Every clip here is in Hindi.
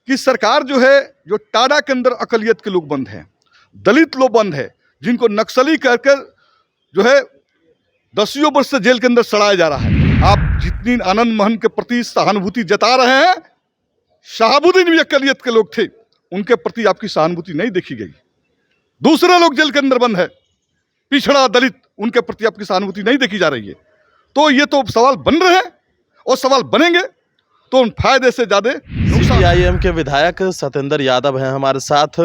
कि सरकार जो है, जो टाडा के अंदर अकलियत के लोग बंद हैं, दलित लोग बंद है, जिनको नक्सली कहकर जो है 10 वर्ष से जेल के अंदर सड़ाया जा रहा है। आप जितनी आनंद मोहन के प्रति सहानुभूति जता रहे हैं, शहाबुद्दीन भी अकलियत के लोग थे, उनके प्रति आपकी सहानुभूति नहीं देखी गई। दूसरे लोग जेल के अंदर बंद है, पिछड़ा दलित, उनके प्रति आपकी सहानुभूति नहीं देखी जा रही है। तो ये तो सवाल बन रहे हैं और सवाल बनेंगे तो उन फायदे से ज्यादा CPIM के विधायक सतेंद्र यादव हैं हमारे साथ।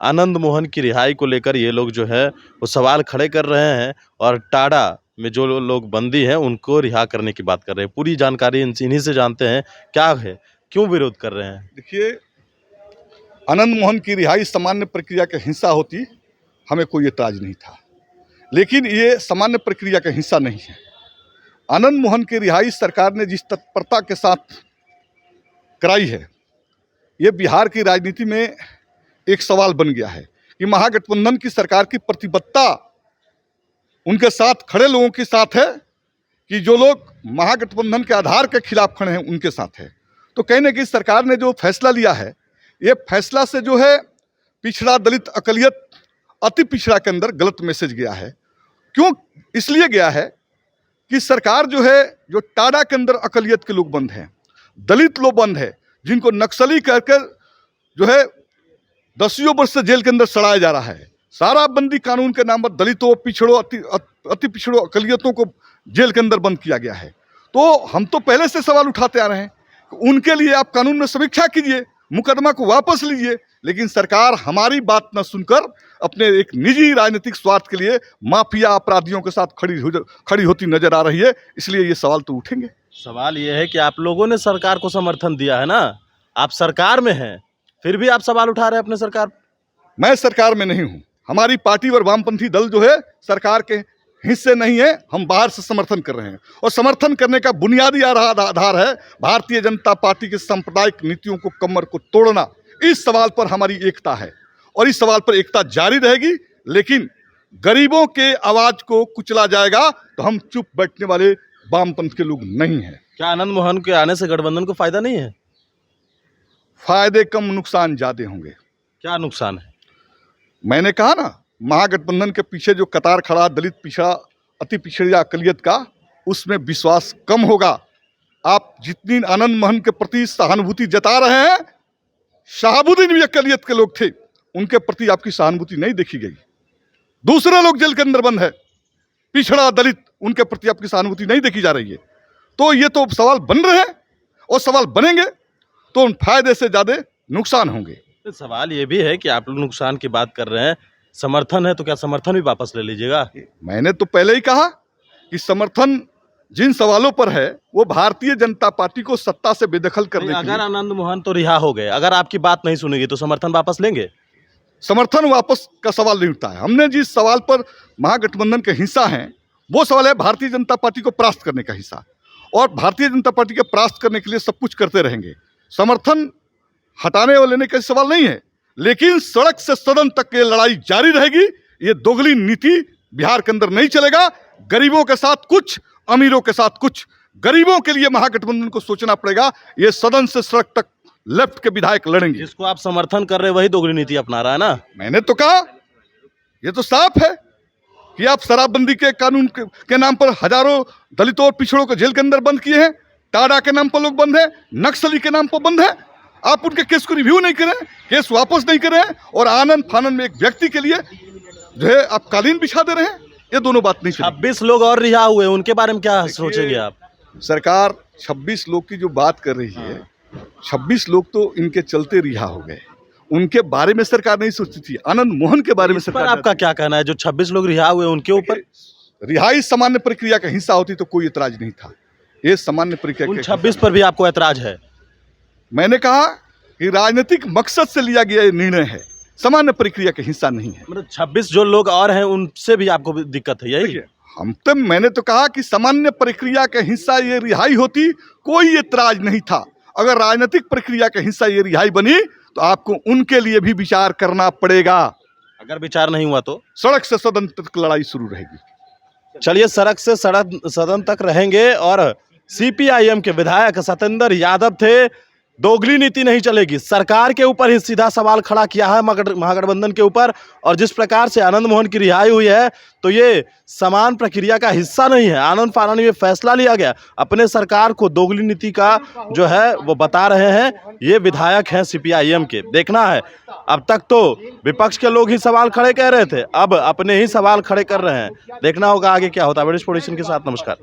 आनंद मोहन की रिहाई को लेकर ये लोग जो है वो सवाल खड़े कर रहे हैं और टाडा में जो लोग बंदी हैं उनको रिहा करने की बात कर रहे हैं। पूरी जानकारी इन्हीं से जानते हैं क्या है, क्यों विरोध कर रहे हैं। देखिए, आनंद मोहन की रिहाई सामान्य प्रक्रिया का हिस्सा होती, हमें कोई एतराज नहीं था, लेकिन ये सामान्य प्रक्रिया का हिस्सा नहीं है। आनंद मोहन की रिहाई सरकार ने जिस तत्परता के साथ कराई है, ये बिहार की राजनीति में एक सवाल बन गया है कि महागठबंधन की सरकार की प्रतिबद्धता उनके साथ खड़े लोगों के साथ है कि जो लोग महागठबंधन के आधार के खिलाफ खड़े हैं उनके साथ है। तो कहीं ना कहीं सरकार ने जो फैसला लिया है, ये फैसला से जो है पिछड़ा दलित अकलियत अति पिछड़ा के अंदर गलत मैसेज गया है। क्यों इसलिए गया है कि सरकार जो है, जो टाडा के अंदर अकलियत के लोग बंद हैं, दलित लोग बंद है, जिनको नक्सली कहकर जो है 10 वर्ष से जेल के अंदर सड़ाया जा रहा है। शराबबंदी कानून के नाम पर दलितों, पिछड़ों, अति पिछड़ों, अकलियतों को जेल के अंदर बंद किया गया है। तो हम तो पहले से सवाल उठाते आ रहे हैं, उनके लिए आप कानून में समीक्षा कीजिए, मुकदमा को वापस लीजिए, लेकिन सरकार हमारी बात न सुनकर अपने एक निजी राजनीतिक स्वार्थ के लिए माफिया अपराधियों के साथ खड़ी होती नजर आ रही है। इसलिए ये सवाल तो उठेंगे। सवाल ये है कि आप लोगों ने सरकार को समर्थन दिया है ना, आप सरकार में हैं, फिर भी आप सवाल उठा रहे हैं अपने सरकार। मैं सरकार में नहीं हूं, हमारी पार्टी और वामपंथी दल जो है सरकार के हिस्से नहीं है, हम बाहर से समर्थन कर रहे हैं। और समर्थन करने का बुनियादी आधार है भारतीय जनता पार्टी के सांप्रदायिक नीतियों को कमर को तोड़ना। इस सवाल पर हमारी एकता है और इस सवाल पर एकता जारी रहेगी, लेकिन गरीबों के आवाज को कुचला जाएगा तो हम चुप बैठने वाले वामपंथ के लोग नहीं हैं। क्या आनंद मोहन के आने से गठबंधन को फायदा नहीं है? फायदे कम, नुकसान ज्यादा होंगे। क्या नुकसान है? मैंने कहा ना, महागठबंधन के पीछे जो कतार खड़ा दलित, पिछड़ा, अति पिछड़ा अकलियत का, उसमें विश्वास कम होगा। आप जितनी आनंद मोहन के प्रति सहानुभूति जता रहे हैं, शहाबुद्दीन भी अकलियत के लोग थे, उनके प्रति आपकी सहानुभूति नहीं देखी गई। दूसरे लोग जेल के अंदर बंद है, पिछड़ा दलित, उनके प्रति आपकी सहानुभूति नहीं देखी जा रही है। तो ये तो सवाल बन रहे हैं और सवाल बनेंगे तो उन फायदे से ज्यादा नुकसान होंगे। तो सवाल ये भी है कि आप लोग नुकसान की बात कर रहे हैं, समर्थन है तो क्या समर्थन भी वापस ले लीजिएगा? मैंने तो पहले ही कहा कि समर्थन जिन सवालों पर है वो भारतीय जनता पार्टी को सत्ता से बेदखल करने। अगर आनंद मोहन तो रिहा हो गए, अगर आपकी बात नहीं सुनेगी तो समर्थन वापस लेंगे? समर्थन वापस का सवाल नहीं उठता है। हमने जिस सवाल पर महागठबंधन के हिस्सा हैं, वो सवाल है भारतीय जनता पार्टी को परास्त करने का हिस्सा, और भारतीय जनता पार्टी के परास्त करने के लिए सब कुछ करते रहेंगे। समर्थन हटाने और लेने का सवाल नहीं है, लेकिन सड़क से सदन तक की लड़ाई जारी रहेगी। ये दोगली नीति बिहार के अंदर नहीं चलेगा। गरीबों के साथ कुछ, अमीरों के साथ कुछ। गरीबों के लिए महागठबंधन को सोचना पड़ेगा। ये सदन से सड़क तक लेफ्ट के विधायक लड़ेंगे। जिसको आप समर्थन कर रहे हैं वही दोगली नीति अपना रहा है ना। मैंने तो कहा, ये तो साफ है कि आप शराबबंदी के कानून के नाम पर हजारों दलितों और पिछड़ों को जेल के अंदर बंद किए हैं, टाडा के नाम पर लोग बंद हैं, नक्सली के नाम पर बंद है। आप उनके केस को रिव्यू नहीं करें, केस वापस नहीं करें, और आनंद फानंद में एक व्यक्ति के लिए जो है आप कालीन बिछा दे रहे हैं। ये दोनों बात नहीं। 26 लोग और रिहा हुए, उनके बारे में क्या सोचेंगे आप? सरकार 26 लोग की जो बात कर रही है, 26 लोग तो इनके चलते रिहा हो गए, उनके बारे में सरकार नहीं सोचती थी। आनंद मोहन के बारे में सरकार। आपका क्या कहना है, जो 26 लोग रिहा हुए उनके ऊपर? रिहाई सामान्य प्रक्रिया का हिस्सा होती तो कोई एतराज नहीं था। ये सामान्य प्रक्रिया उन 26 पर भी आपको एतराज है? मैंने कहा कि राजनीतिक मकसद से लिया गया निर्णय है, सामान्य प्रक्रिया का हिस्सा नहीं है। मतलब 26 जो लोग और हैं उनसे भी आपको दिक्कत है, यही? मैंने तो कहा कि सामान्य प्रक्रिया का हिस्सा ये रिहाई होती, कोई एतराज नहीं था। अगर राजनीतिक प्रक्रिया का हिस्सा ये रिहाई बनी तो आपको उनके लिए भी विचार करना पड़ेगा। अगर विचार नहीं हुआ तो सड़क से सदन तक लड़ाई शुरू रहेगी। चलिए, सड़क से सदन तक रहेंगे। और CPIM के विधायक सतेंद्र यादव थे दोगली नीति नहीं चलेगी। सरकार के ऊपर ही सीधा सवाल खड़ा किया है महागठबंधन के ऊपर। और जिस प्रकार से आनंद मोहन की रिहाई हुई है तो ये समान प्रक्रिया का हिस्सा नहीं है। आनंद फानन में फैसला लिया गया, अपने सरकार को दोगली नीति का जो है वो बता रहे हैं। ये विधायक हैं CPIM के। देखना है, अब तक तो विपक्ष के लोग ही सवाल खड़े कर रहे थे, अब अपने ही सवाल खड़े कर रहे हैं। देखना होगा आगे क्या होता है। ब्रिटिश पॉलिटिशियन के साथ नमस्कार।